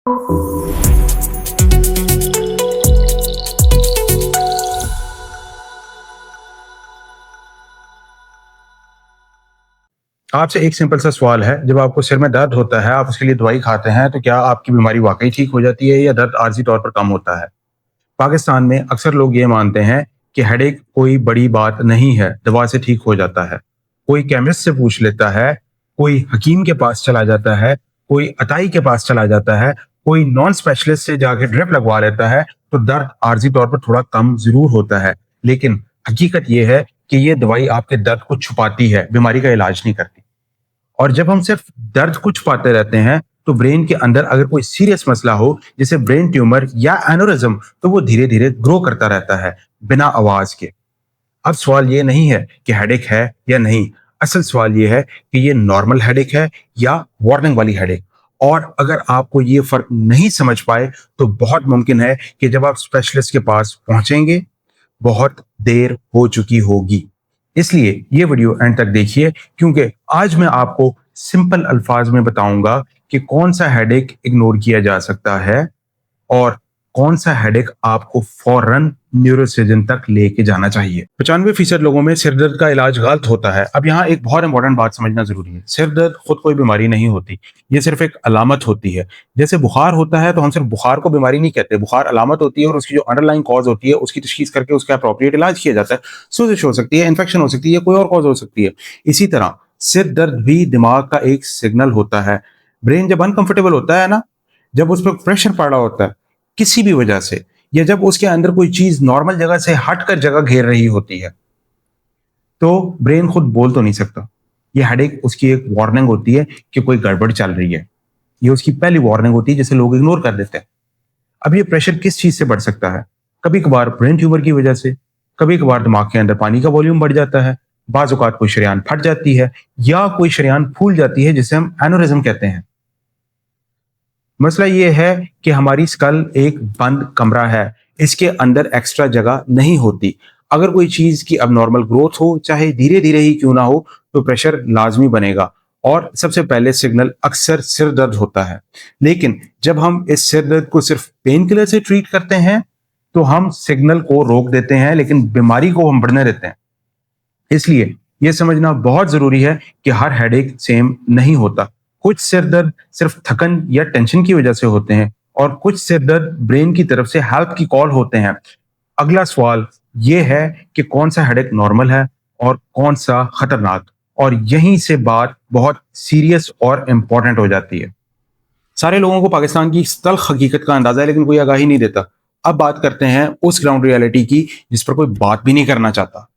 आपसे एक सिंपल सा सवाल है, जब आपको सिर में दर्द होता है, आप उसके लिए दवाई खाते हैं, तो क्या आपकी बीमारी वाक़ई ठीक हो जाती है या दर्द आर्ज़ी तौर पर कम होता है? पाकिस्तान में अक्सर लोग ये मानते हैं कि हेडेक कोई बड़ी बात नहीं है, दवा से ठीक हो जाता है। कोई केमिस्ट से पूछ लेता है, कोई हकीम के पास चला जाता है, कोई अताई के पास चला जाता है, कोई नॉन स्पेशलिस्ट से जाके ड्रिप लगवा लेता है, तो दर्द आर्ज़ी तौर पर थोड़ा कम ज़रूर होता है। लेकिन हकीकत ये है कि ये दवाई आपके दर्द को छुपाती है, बीमारी का इलाज नहीं करती। और जब हम सिर्फ दर्द को छुपाते रहते हैं, तो ब्रेन के अंदर अगर कोई सीरियस मसला हो, जैसे ब्रेन ट्यूमर या एनोरिज्म, तो वो धीरे धीरे ग्रो करता रहता है बिना आवाज के। अब सवाल ये नहीं है कि हेडेक है या नहीं, असल सवाल ये है कि ये नॉर्मल हेडेक है या वार्निंग वाली हेडेक। और अगर आपको ये फर्क नहीं समझ पाए, तो बहुत मुमकिन है कि जब आप स्पेशलिस्ट के पास पहुंचेंगे, बहुत देर हो चुकी होगी। इसलिए ये वीडियो एंड तक देखिए, क्योंकि आज मैं आपको सिंपल अल्फाज में बताऊंगा कि कौन सा हेडेक इग्नोर किया जा सकता है और कौन सा हेडेक आपको फौरन न्यूरोसर्जन तक लेके जाना चाहिए। 95% लोगों में सिर दर्द का इलाज गलत होता है। अब यहाँ एक बहुत इंपॉर्टेंट बात समझना जरूरी है, सिर दर्द खुद कोई बीमारी नहीं होती, ये सिर्फ एक अलामत होती है। जैसे बुखार होता है तो हम सिर्फ बुखार को बीमारी नहीं कहते, बुखार अलामत होती है और उसकी जो अंडरलाइन कॉज होती है उसकी तशखीस करके उसका अप्रोप्रिएट इलाज किया जाता है। सोजिश हो सकती है, इन्फेक्शन हो सकती है, कोई और कॉज हो सकती है। इसी तरह सिर दर्द भी दिमाग का एक सिग्नल होता है। ब्रेन जब अनकंफर्टेबल होता है ना, जब उस पर प्रेशर पड़ रहा होता है किसी भी वजह से, या जब उसके अंदर कोई चीज नॉर्मल जगह से हटकर जगह घेर रही होती है, तो ब्रेन खुद बोल तो नहीं सकता। ये हेडेक उसकी एक वार्निंग होती है कि कोई गड़बड़ चल रही है। ये उसकी पहली वार्निंग होती है, जिसे लोग इग्नोर कर देते हैं। अब ये प्रेशर किस चीज से बढ़ सकता है? कभी कभार ब्रेन ट्यूमर की वजह से, कभी कभार दिमाग के अंदर पानी का वॉल्यूम बढ़ जाता है, बाज औकात कोई शरेयान फट जाती है या कोई शरेयान फूल जाती है, जिसे हम एनोरिज्म कहते हैं। मसला ये है कि हमारी स्कल एक बंद कमरा है, इसके अंदर एक्स्ट्रा जगह नहीं होती। अगर कोई चीज की अब नॉर्मल ग्रोथ हो, चाहे धीरे धीरे ही क्यों ना हो, तो प्रेशर लाजमी बनेगा और सबसे पहले सिग्नल अक्सर सिर दर्द होता है। लेकिन जब हम इस सिर दर्द को सिर्फ पेन किलर से ट्रीट करते हैं, तो हम सिग्नल को रोक देते हैं, लेकिन बीमारी को हम बढ़ने देते हैं। इसलिए यह समझना बहुत जरूरी है कि हर हेडेक सेम नहीं होता। कुछ सिर दर्द सिर्फ थकन या टेंशन की वजह से होते हैं और कुछ सिर दर्द ब्रेन की तरफ से हेल्प की कॉल होते हैं। अगला सवाल यह है कि कौन सा हेडेक नॉर्मल है और कौन सा खतरनाक, और यहीं से बात बहुत सीरियस और इंपॉर्टेंट हो जाती है। सारे लोगों को पाकिस्तान की इस तल्ख हकीकत का अंदाजा है, लेकिन कोई आगाही नहीं देता। अब बात करते हैं उस ग्राउंड रियलिटी की जिस पर कोई बात भी नहीं करना चाहता,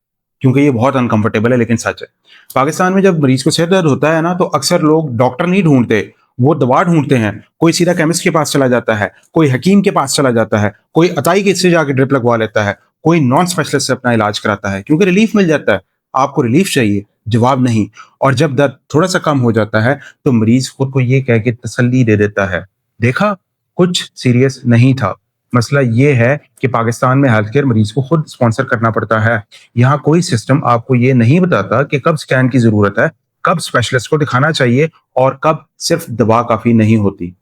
क्योंकि ये बहुत अनकंफर्टेबल है, लेकिन सच है। पाकिस्तान में जब मरीज को सिर दर्द होता है ना, तो अक्सर लोग डॉक्टर नहीं ढूंढते, वो दवा ढूंढते हैं। कोई सीधा केमिस्ट के पास चला जाता है, कोई हकीम के पास चला जाता है, कोई अताई के से जाके ड्रिप लगवा लेता है, कोई नॉन स्पेशलिस्ट से अपना इलाज कराता है, क्योंकि रिलीफ मिल जाता है। आपको रिलीफ चाहिए, जवाब नहीं। और जब दर्द थोड़ा सा कम हो जाता है, तो मरीज खुद को ये कह के तसल्ली दे देता है, देखा, कुछ सीरियस नहीं था। मसला ये है कि पाकिस्तान में हेल्थ केयर मरीज को खुद स्पॉन्सर करना पड़ता है। यहाँ कोई सिस्टम आपको ये नहीं बताता कि कब स्कैन की जरूरत है, कब स्पेशलिस्ट को दिखाना चाहिए और कब सिर्फ दवा काफी नहीं होती।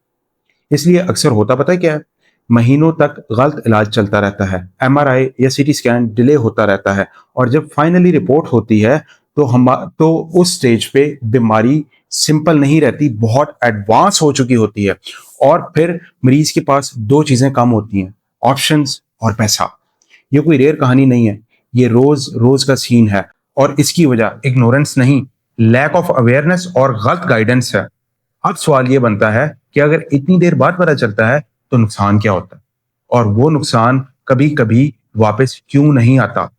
इसलिए अक्सर होता पता है क्या है, महीनों तक गलत इलाज चलता रहता है, एमआरआई या सीटी स्कैन डिले होता रहता है, और जब फाइनली रिपोर्ट होती है तो उस स्टेज पे बीमारी सिंपल नहीं रहती, बहुत एडवांस हो चुकी होती है। और फिर मरीज के पास दो चीजें कम होती हैं, ऑप्शंस और पैसा। ये कोई रेयर कहानी नहीं है, ये रोज रोज का सीन है, और इसकी वजह इग्नोरेंस नहीं, लैक ऑफ अवेयरनेस और गलत गाइडेंस है। अब सवाल ये बनता है कि अगर इतनी देर बाद पता चलता है, तो नुकसान क्या होता है, और वो नुकसान कभी कभी वापस क्यों नहीं आता।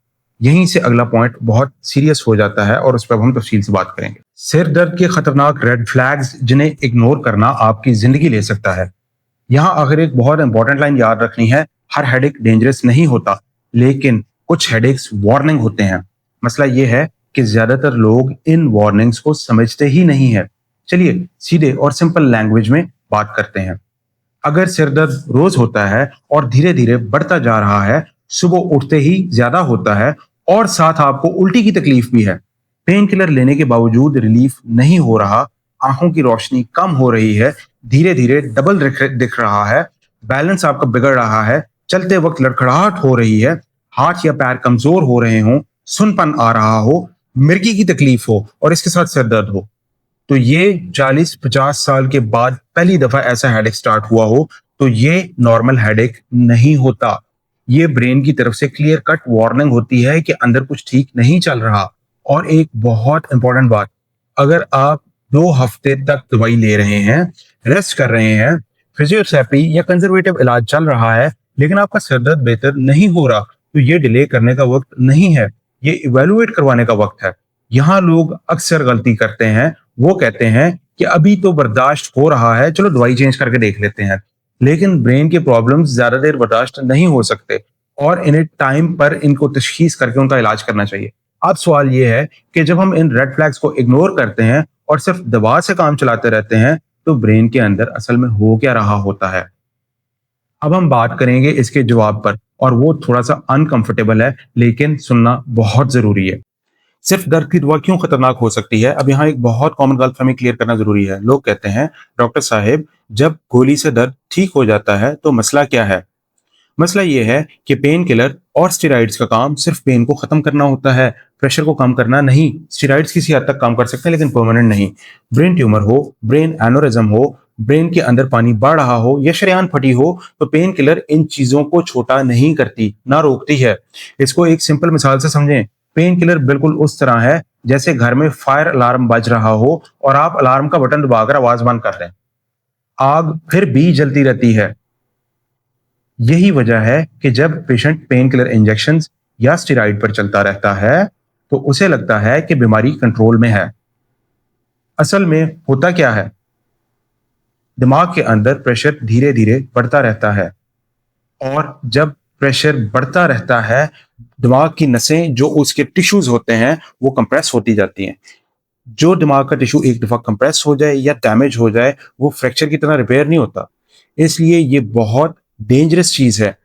यहीं से अगला पॉइंट बहुत सीरियस हो जाता है और उस पर हम तफसील से बात करेंगे। सिर दर्द के खतरनाक रेड फ्लैग्स जिन्हें इग्नोर करना आपकी जिंदगी ले सकता है। यहाँ आखिर एक बहुत इंपॉर्टेंट लाइन याद रखनी है, हर हेडेक डेंजरस नहीं होता, लेकिन कुछ हेडेक्स वार्निंग होते हैं। मसला यह है कि ज्यादातर लोग इन वार्निंग्स को समझते ही नहीं है। चलिए सीधे और सिंपल लैंग्वेज में बात करते हैं। अगर सिर दर्द रोज होता है और धीरे धीरे बढ़ता जा रहा है, सुबह उठते ही ज्यादा होता है और साथ आपको उल्टी की तकलीफ भी है, पेन किलर लेने के बावजूद रिलीफ नहीं हो रहा, आंखों की रोशनी कम हो रही है, धीरे धीरे डबल दिख रहा है, बैलेंस आपका बिगड़ रहा है, चलते वक्त लड़खड़ाहट हो रही है, हाथ या पैर कमजोर हो रहे हों, सुनपन आ रहा हो, मिर्गी की तकलीफ हो और इसके साथ सिर दर्द हो, तो ये 40-50 साल के बाद पहली दफा ऐसा हेडेक स्टार्ट हुआ हो, तो ये नॉर्मल हेडेक नहीं होता। ये ब्रेन की तरफ से क्लियर कट वार्निंग होती है कि अंदर कुछ ठीक नहीं चल रहा। और एक बहुत इंपॉर्टेंट बात, अगर आप 2 हफ्ते तक दवाई ले रहे हैं, रेस्ट कर रहे हैं, फिजियोथेरेपी या कंजर्वेटिव इलाज चल रहा है, लेकिन आपका सर दर्द बेहतर नहीं हो रहा, तो ये डिले करने का वक्त नहीं है, ये इवेलुएट करवाने का वक्त है। यहाँ लोग अक्सर गलती करते हैं, वो कहते हैं कि अभी तो बर्दाश्त हो रहा है, चलो दवाई चेंज करके देख लेते हैं। लेकिन ब्रेन के प्रॉब्लम्स ज्यादा देर बर्दाश्त नहीं हो सकते और इन्हें टाइम पर इनको तशखीस करके उनका इलाज करना चाहिए। अब सवाल ये है कि जब हम इन रेड फ्लैग्स को इग्नोर करते हैं और सिर्फ दवा से काम चलाते रहते हैं, तो ब्रेन के अंदर असल में हो क्या रहा होता है। अब हम बात करेंगे इसके जवाब पर, और वो थोड़ा सा अनकंफर्टेबल है, लेकिन सुनना बहुत जरूरी है। सिर्फ दर्द की दवा क्यों खतरनाक हो सकती है? अब यहाँ एक बहुत कॉमन गलतफहमी क्लियर करना जरूरी है। लोग कहते हैं, डॉक्टर साहब, जब गोली से दर्द ठीक हो जाता है तो मसला क्या है? मसला ये है कि पेन किलर और स्टेरॉइड्स का काम सिर्फ पेन को खत्म करना होता है, प्रेशर को कम करना नहीं। स्टेरॉइड्स किसी हद तक काम कर सकते हैं, लेकिन परमानेंट नहीं। ब्रेन ट्यूमर हो, ब्रेन एनोरिज्म हो, ब्रेन के अंदर पानी बढ़ रहा हो या शरेयान फटी हो, तो पेन किलर इन चीजों को छोटा नहीं करती, ना रोकती है। इसको एक सिंपल मिसाल से समझें। पेन किलर बिल्कुल उस तरह है जैसे घर में फायर अलार्म बज रहा हो और आप अलार्म का बटन दबाकर आवाज बंद कर दें। आग फिर भी जलती रहती है। यही वजह है कि जब पेशेंट पेन किलर इंजेक्शन या स्टेरॉइड पर चलता रहता है, तो उसे लगता है कि बीमारी कंट्रोल में है। असल में होता क्या है? दिमाग के अंदर प्रेशर धीरे धीरे बढ़ता रहता है, और जब प्रेशर बढ़ता रहता है, दिमाग की नसें जो उसके टिश्यूज होते हैं वो कंप्रेस होती जाती हैं। जो दिमाग का टिश्यू एक दफा कंप्रेस हो जाए या डैमेज हो जाए, वो फ्रैक्चर की तरह रिपेयर नहीं होता। इसलिए ये बहुत डेंजरस चीज है।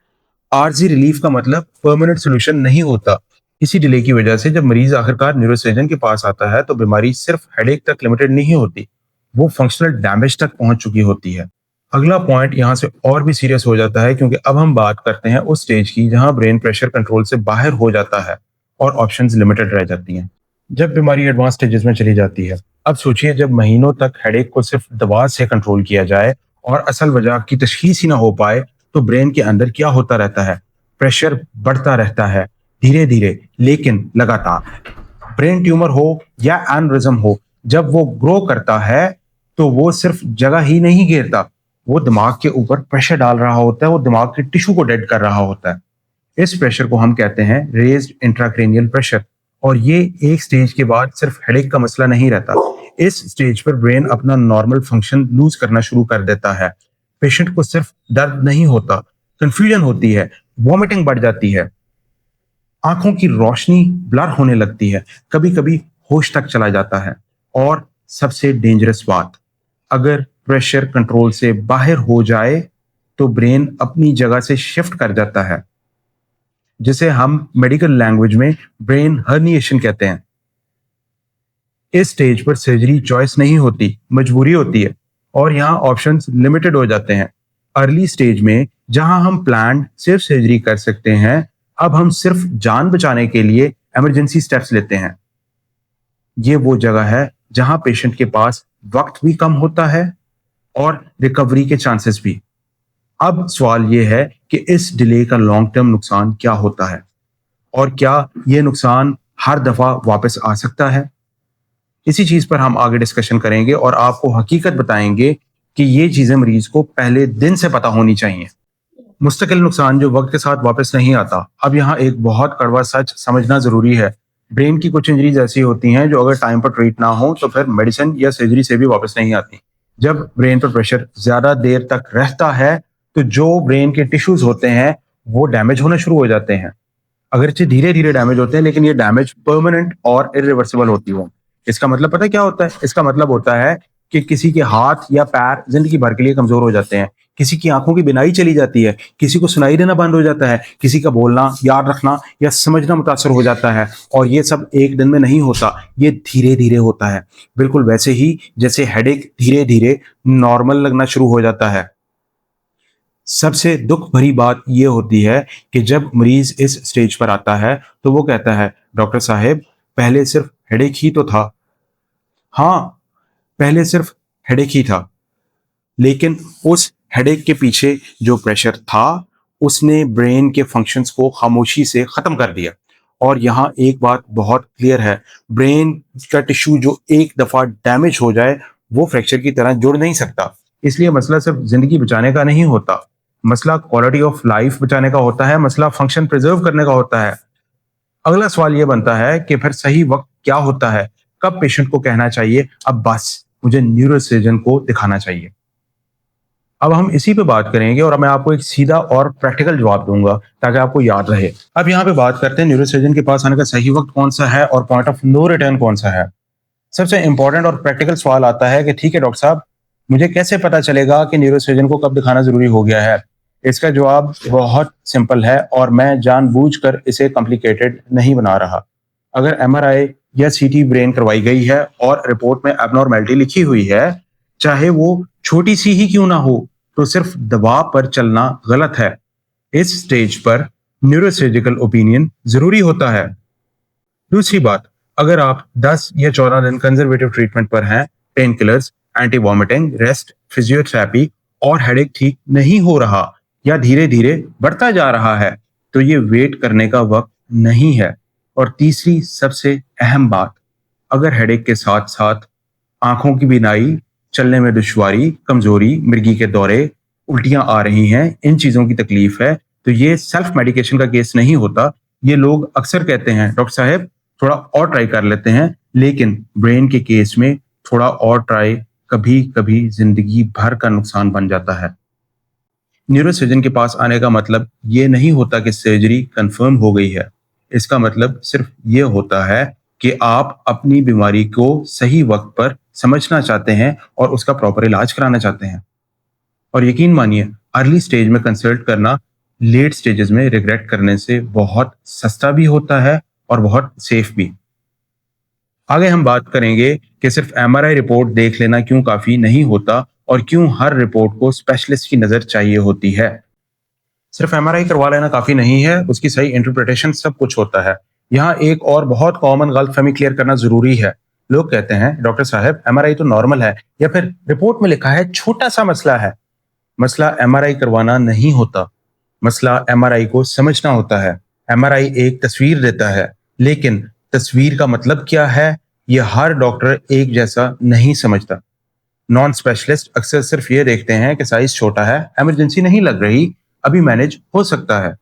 आर्जी रिलीफ का मतलब परमानेंट सोल्यूशन नहीं होता। इसी डिले की वजह से जब मरीज आखिरकार न्यूरोसर्जन के पास आता है, तो बीमारी सिर्फ हेडेक तक लिमिटेड नहीं होती, वो फंक्शनल डैमेज तक पहुंच चुकी होती है। अगला पॉइंट यहाँ से और भी सीरियस हो जाता है, क्योंकि अब हम बात करते हैं उस स्टेज की जहां ब्रेन प्रेशर कंट्रोल से बाहर हो जाता है और ऑप्शंस लिमिटेड रह जाती हैं, जब बीमारी एडवांस स्टेजेस में चली जाती है। अब सोचिए, जब महीनों तक हेडेक को सिर्फ दवा से कंट्रोल किया जाए और असल वजह की तशखीस ही ना हो पाए, तो ब्रेन के अंदर क्या होता रहता है? प्रेशर बढ़ता रहता है, धीरे धीरे लेकिन लगातार। ब्रेन ट्यूमर हो या एनरिज्म हो, जब वो ग्रो करता है, तो वो सिर्फ जगह ही नहीं घेरता, वो दिमाग के ऊपर प्रेशर डाल रहा होता है, वो दिमाग के टिश्यू को डेड कर रहा होता है। इस प्रेशर को हम कहते हैं रेज्ड इंट्राक्रेनियल प्रेशर। और ये एक स्टेज के बाद सिर्फ हेडेक का मसला नहीं रहता। इस स्टेज पर ब्रेन अपना नॉर्मल फंक्शन लूज करना शुरू कर देता है। पेशेंट को सिर्फ दर्द नहीं होता, कंफ्यूजन होती है, वॉमिटिंग बढ़ जाती है, आंखों की रोशनी ब्लर होने लगती है, कभी कभी होश तक चला जाता है। और सबसे डेंजरस बात, अगर प्रेशर कंट्रोल से बाहर हो जाए, तो ब्रेन अपनी जगह से शिफ्ट कर जाता है, जिसे हम मेडिकल लैंग्वेज में ब्रेन हर्निएशन कहते हैं। इस स्टेज पर सर्जरी चॉइस नहीं होती, मजबूरी होती है, और यहाँ ऑप्शंस लिमिटेड हो जाते हैं। अर्ली स्टेज में जहां हम प्लान्ड सिर्फ सर्जरी कर सकते हैं, अब हम सिर्फ जान बचाने के लिए इमरजेंसी स्टेप्स लेते हैं। ये वो जगह है जहां पेशेंट के पास वक्त भी कम होता है और रिकवरी के चांसेस भी। अब सवाल यह है कि इस डिले का लॉन्ग टर्म नुकसान क्या होता है, और क्या यह नुकसान हर दफा वापस आ सकता है? इसी चीज पर हम आगे डिस्कशन करेंगे और आपको हकीकत बताएंगे कि ये चीजें मरीज को पहले दिन से पता होनी चाहिए। मुस्तकिल नुकसान जो वक्त के साथ वापस नहीं आता। अब यहाँ एक बहुत कड़वा सच समझना जरूरी है। ब्रेन की कुछ इंजरीज ऐसी होती हैं जो अगर टाइम पर ट्रीट ना हो, तो फिर मेडिसिन या सर्जरी से भी वापस नहीं आती। जब ब्रेन पर प्रेशर ज्यादा देर तक रहता है, तो जो ब्रेन के टिश्यूज होते हैं वो डैमेज होना शुरू हो जाते हैं। अगरचे धीरे धीरे डैमेज होते हैं, लेकिन ये डैमेज परमानेंट और इरिवर्सिबल होती है। इसका मतलब पता है क्या होता है? इसका मतलब होता है कि किसी के हाथ या पैर जिंदगी भर के लिए कमजोर हो जाते हैं, किसी की आंखों की बिनाई चली जाती है, किसी को सुनाई देना बंद हो जाता है, किसी का बोलना, याद रखना या समझना मुतासर हो जाता है। और ये सब एक दिन में नहीं होता, ये धीरे धीरे होता है। बिल्कुल वैसे ही जैसे हेडेक धीरे धीरे नॉर्मल लगना शुरू हो जाता है। सबसे दुख भरी बात यह होती है कि जब मरीज इस स्टेज पर आता है तो वो कहता है, डॉक्टर साहब पहले सिर्फ हेडेक ही तो था। हाँ, पहले सिर्फ हेडेक ही था, लेकिन उस हेडेक के पीछे जो प्रेशर था उसने ब्रेन के फंक्शंस को खामोशी से खत्म कर दिया। और यहाँ एक बात बहुत क्लियर है, ब्रेन का टिश्यू जो एक दफा डैमेज हो जाए वो फ्रैक्चर की तरह जुड़ नहीं सकता। इसलिए मसला सिर्फ जिंदगी बचाने का नहीं होता, मसला क्वालिटी ऑफ लाइफ बचाने का होता है, मसला फंक्शन प्रिजर्व करने का होता है। अगला सवाल यह बनता है कि फिर सही वक्त क्या होता है, कब पेशेंट को कहना चाहिए अब बस मुझे न्यूरोसर्जन को दिखाना चाहिए। अब हम इसी पे बात करेंगे और मैं आपको एक सीधा और प्रैक्टिकल जवाब दूंगा ताकि आपको याद रहे। अब यहाँ पे बात करते हैं न्यूरोसर्जन के पास आने का सही वक्त कौन सा है और पॉइंट ऑफ नो रिटर्न कौन सा है। सबसे इंपॉर्टेंट और प्रैक्टिकल सवाल आता है कि ठीक है डॉक्टर साहब, मुझे कैसे पता चलेगा कि न्यूरोसर्जन को कब दिखाना जरूरी हो गया है। इसका जवाब बहुत सिंपल है और मैं जानबूझकर इसे कॉम्प्लिकेटेड नहीं बना रहा। अगर एमआरआई या सीटी ब्रेन करवाई गई है और रिपोर्ट में एबनॉर्मेलिटी लिखी हुई है, चाहे वो छोटी सी ही क्यों ना हो, तो सिर्फ दबाव पर चलना गलत है। इस स्टेज पर न्यूरोसर्जिकल ओपिनियन जरूरी होता है। दूसरी बात, अगर आप 10 या 14 दिन कंजर्वेटिव ट्रीटमेंट पर हैं, pain killers, anti vomiting, rest, physiotherapy और हेडेक ठीक नहीं हो रहा या धीरे धीरे बढ़ता जा रहा है, तो ये वेट करने का वक्त नहीं है। और तीसरी सबसे अहम बात, अगर हेडेक के साथ साथ आंखों की बिनाई, चलने में दुश्वारी, कमजोरी, मिर्गी के दौरे, उल्टियां आ रही हैं, इन चीजों की तकलीफ है, तो ये सेल्फ मेडिकेशन का केस नहीं होता। ये लोग अक्सर कहते हैं, डॉक्टर साहब थोड़ा और ट्राई कर लेते हैं, लेकिन ब्रेन के केस में थोड़ा और ट्राई कभी कभी जिंदगी भर का नुकसान बन जाता है। न्यूरोसर्जन के पास आने का मतलब ये नहीं होता कि सर्जरी कंफर्म हो गई है। इसका मतलब सिर्फ ये होता है कि आप अपनी बीमारी को सही वक्त पर समझना चाहते हैं और उसका प्रॉपर इलाज कराना चाहते हैं। और यकीन मानिए, अर्ली स्टेज में कंसल्ट करना लेट स्टेजेस में रिग्रेट करने से बहुत सस्ता भी होता है और बहुत सेफ भी। आगे हम बात करेंगे कि सिर्फ एमआरआई रिपोर्ट देख लेना क्यों काफी नहीं होता और क्यों हर रिपोर्ट को स्पेशलिस्ट की नजर चाहिए होती है। सिर्फ एमआरआई करवा लेना काफी नहीं है, उसकी सही इंटरप्रिटेशन सब कुछ होता है। यहाँ एक और बहुत कॉमन गलतफहमी क्लियर करना जरूरी है। लोग कहते हैं, डॉक्टर साहब एमआरआई तो नॉर्मल है, या फिर रिपोर्ट में लिखा है छोटा सा मसला है। मसला एमआरआई करवाना नहीं होता, मसला एमआरआई को समझना होता है। एमआरआई एक तस्वीर देता है, लेकिन तस्वीर का मतलब क्या है यह हर डॉक्टर एक जैसा नहीं समझता। नॉन स्पेशलिस्ट अक्सर सिर्फ ये देखते हैं कि साइज छोटा है, इमरजेंसी नहीं लग रही, अभी मैनेज हो सकता है।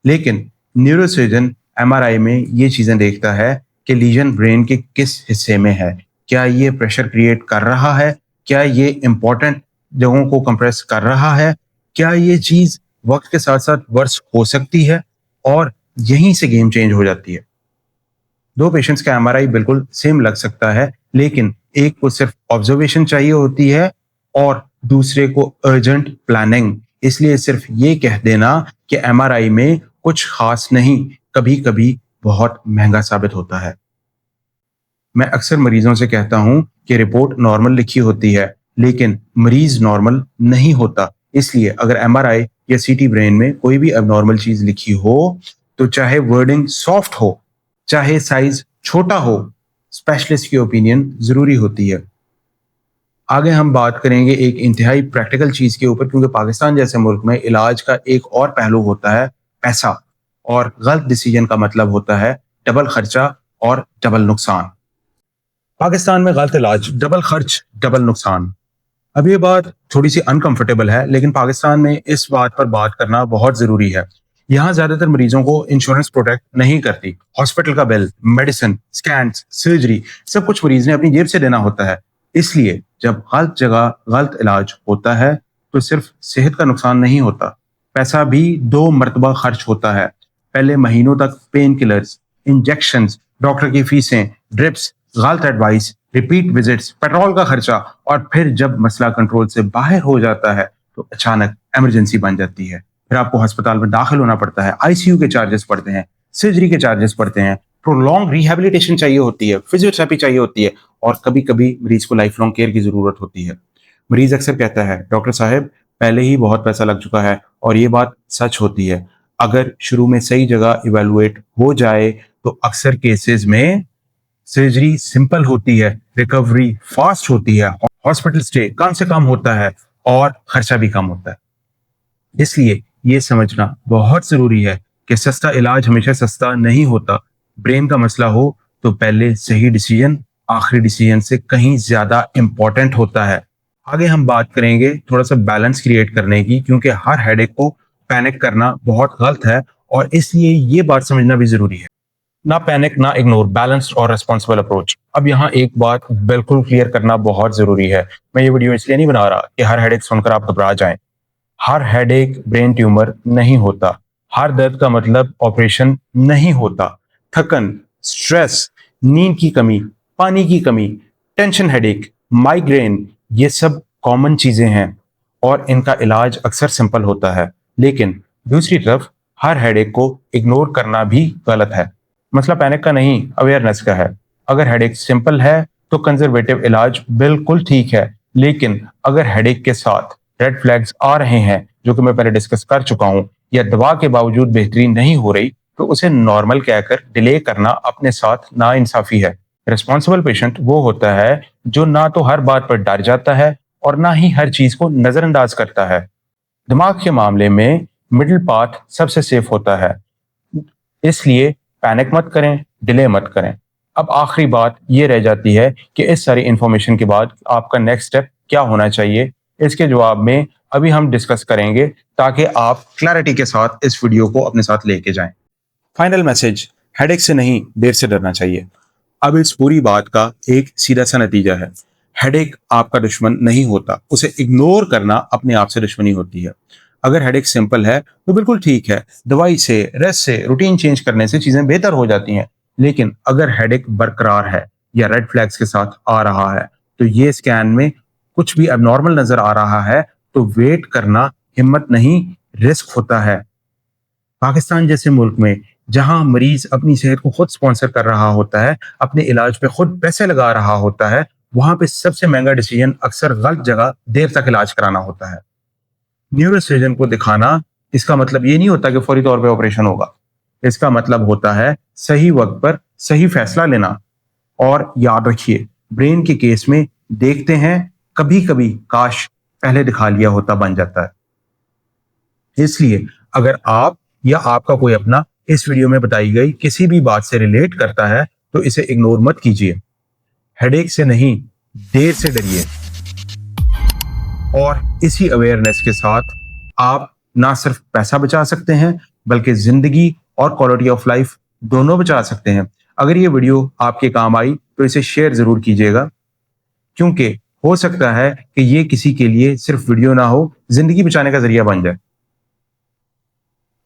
लेकिन न्यूरोसर्जन एमआरआई में ये चीजें देखता है कि लीजन ब्रेन के किस हिस्से में है, क्या ये प्रेशर क्रिएट कर रहा है, क्या ये इंपॉर्टेंट जगहों को कंप्रेस कर रहा है, क्या ये चीज वक्त के साथ साथ वर्स हो सकती है, और यहीं से गेम चेंज हो जाती है। दो पेशेंट्स का एमआरआई बिल्कुल सेम लग सकता है, लेकिन एक को सिर्फ ऑब्जर्वेशन चाहिए होती है और दूसरे को अर्जेंट प्लानिंग। इसलिए सिर्फ ये कह देना कि एमआरआई में कुछ खास नहीं, कभी कभी बहुत महंगा साबित होता है। मैं अक्सर मरीजों से कहता हूं कि रिपोर्ट नॉर्मल लिखी होती है, लेकिन मरीज नॉर्मल नहीं होता। इसलिए अगर एमआरआई या सीटी ब्रेन में कोई भी अबनॉर्मल चीज लिखी हो, तो चाहे वर्डिंग सॉफ्ट हो, चाहे साइज छोटा हो, स्पेशलिस्ट की ओपिनियन जरूरी होती है। आगे हम बात करेंगे एक इंतहाई प्रैक्टिकल चीज के ऊपर, क्योंकि पाकिस्तान जैसे मुल्क में इलाज का एक और पहलू होता है पैसा, और गलत डिसीजन का मतलब होता है डबल खर्चा और डबल नुकसान। पाकिस्तान में गलत इलाज, डबल खर्च, डबल नुकसान। अब ये बात थोड़ी सी अनकंफर्टेबल है, लेकिन पाकिस्तान में इस बात पर बात करना बहुत जरूरी है। यहाँ ज्यादातर मरीजों को इंश्योरेंस प्रोटेक्ट नहीं करती। हॉस्पिटल का बिल, मेडिसिन, स्कैन, सर्जरी, सब कुछ मरीज ने अपनी जेब से देना होता है। इसलिए जब गलत जगह गलत इलाज होता है तो सिर्फ सेहत का नुकसान नहीं होता, पैसा भी 2 मरतबा खर्च होता है। पहले महीनों तक पेन किलर्स, इंजेक्शंस, डॉक्टर की फीसें, ड्रिप्स, गलत एडवाइस, रिपीट विजिट्स, पेट्रोल का खर्चा, और फिर जब मसला कंट्रोल से बाहर हो जाता है तो अचानक इमरजेंसी बन जाती है। फिर आपको अस्पताल में दाखिल होना पड़ता है, आईसीयू के चार्जेस पड़ते हैं, सर्जरी के चार्जेस पड़ते हैं, प्रोलॉन्ग रिहैबिलिटेशन चाहिए होती है, फिजियोथेरेपी चाहिए होती है और कभी-कभी मरीज को लाइफ लॉन्ग केयर की ज़रूरत होती है। मरीज अक्सर कहता है, डॉक्टर साहब पहले ही बहुत पैसा लग चुका है और ये बात सच होती है। अगर शुरू में सही जगह इवैल्यूएट हो जाए तो अक्सर केसेस में सर्जरी सिंपल होती है, रिकवरी फास्ट होती है, हॉस्पिटल स्टे कम से कम होता है और खर्चा भी कम होता है। इसलिए ये समझना बहुत जरूरी है कि सस्ता इलाज हमेशा सस्ता नहीं होता। ब्रेन का मसला हो तो पहले सही डिसीजन आखिरी डिसीजन से कहीं ज्यादा इंपॉर्टेंट होता है। आगे हम बात करेंगे थोड़ा सा बैलेंस क्रिएट करने की, क्योंकि हर हेडेक को पैनिक करना बहुत गलत है और इसलिए ये बात समझना भी जरूरी है। ना पैनिक ना इग्नोर, बैलेंस्ड और रिस्पॉन्सिबल अप्रोच। अब यहाँ एक बात बिल्कुल क्लियर करना बहुत जरूरी है। मैं ये वीडियो इसलिए नहीं बना रहा कि हर हेडेक सुनकर आप घबरा जाएं। हर हेडेक ब्रेन ट्यूमर नहीं होता, हर दर्द का मतलब ऑपरेशन नहीं होता। थकन, स्ट्रेस, नींद की कमी, पानी की कमी, टेंशन हेडेक, माइग्रेन, ये सब कॉमन चीजें हैं और इनका इलाज अक्सर सिंपल होता है। लेकिन दूसरी तरफ हर हेडेक को इग्नोर करना भी गलत है। मसला पैनिक का नहीं, अवेयरनेस का है। अगर हेडेक सिंपल है तो कंजर्वेटिव इलाज बिल्कुल ठीक है, लेकिन अगर हेडेक के साथ रेड फ्लैग्स आ रहे हैं जो कि मैं पहले डिस्कस कर चुका हूं, या दवा के बावजूद बेहतरी नहीं हो रही, तो उसे नॉर्मल कहकर डिले करना अपने साथ नाइंसाफी है। रिस्पॉन्सिबल पेशेंट वो होता है जो ना तो हर बात पर डर जाता है और ना ही हर चीज को नजरअंदाज करता है। दिमाग के मामले में मिडिल पाथ सबसे सेफ होता है। इसलिए पैनिक मत करें, डिले मत करें। अब आखिरी बात ये रह जाती है कि इस सारी इंफॉर्मेशन के बाद आपका नेक्स्ट स्टेप क्या होना चाहिए। इसके जवाब में अभी हम डिस्कस करेंगे ताकि आप क्लैरिटी के साथ इस वीडियो को अपने साथ लेके जाएं। फाइनल मैसेज, हेडेक से नहीं देर से डरना चाहिए। अब इस पूरी बात का एक सीधा सा नतीजा है, हेडेक आपका दुश्मन नहीं होता, उसे इग्नोर करना अपने आप से दुश्मनी होती है। अगर हेडेक सिंपल है तो बिल्कुल ठीक है, दवाई से, रेस्ट से, रूटीन चेंज करने से चीजें बेहतर हो जाती हैं। लेकिन अगर हेडेक बरकरार है या रेड फ्लैग्स के साथ आ रहा है, तो ये स्कैन में कुछ भी अबनॉर्मल नजर आ रहा है, तो वेट करना हिम्मत नहीं, रिस्क होता है। पाकिस्तान जैसे मुल्क में जहां मरीज अपनी सेहत को खुद स्पॉन्सर कर रहा होता है, अपने इलाज पे खुद पैसे लगा रहा होता है, वहां पे सबसे महंगा डिसीजन अक्सर गलत जगह देर तक इलाज कराना होता है। न्यूरोसर्जन को दिखाना, इसका मतलब ये नहीं होता कि फौरी तौर पे ऑपरेशन होगा। इसका मतलब होता है सही वक्त पर सही फैसला लेना। और याद रखिए, ब्रेन के केस में देखते हैं कभी कभी काश पहले दिखा लिया होता बन जाता है। इसलिए अगर आप या आपका कोई अपना इस वीडियो में बताई गई किसी भी बात से रिलेट करता है तो इसे इग्नोर मत कीजिए। हेडेक से नहीं, देर से डरिए। और इसी अवेयरनेस के साथ आप ना सिर्फ पैसा बचा सकते हैं बल्कि जिंदगी और क्वालिटी ऑफ लाइफ दोनों बचा सकते हैं। अगर ये वीडियो आपके काम आई तो इसे शेयर जरूर कीजिएगा, क्योंकि हो सकता है कि ये किसी के लिए सिर्फ वीडियो ना हो, जिंदगी बचाने का जरिया बन जाए।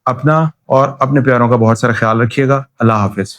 अपना और अपने प्यारों का बहुत सारा ख्याल रखिएगा। अल्लाह हाफिज।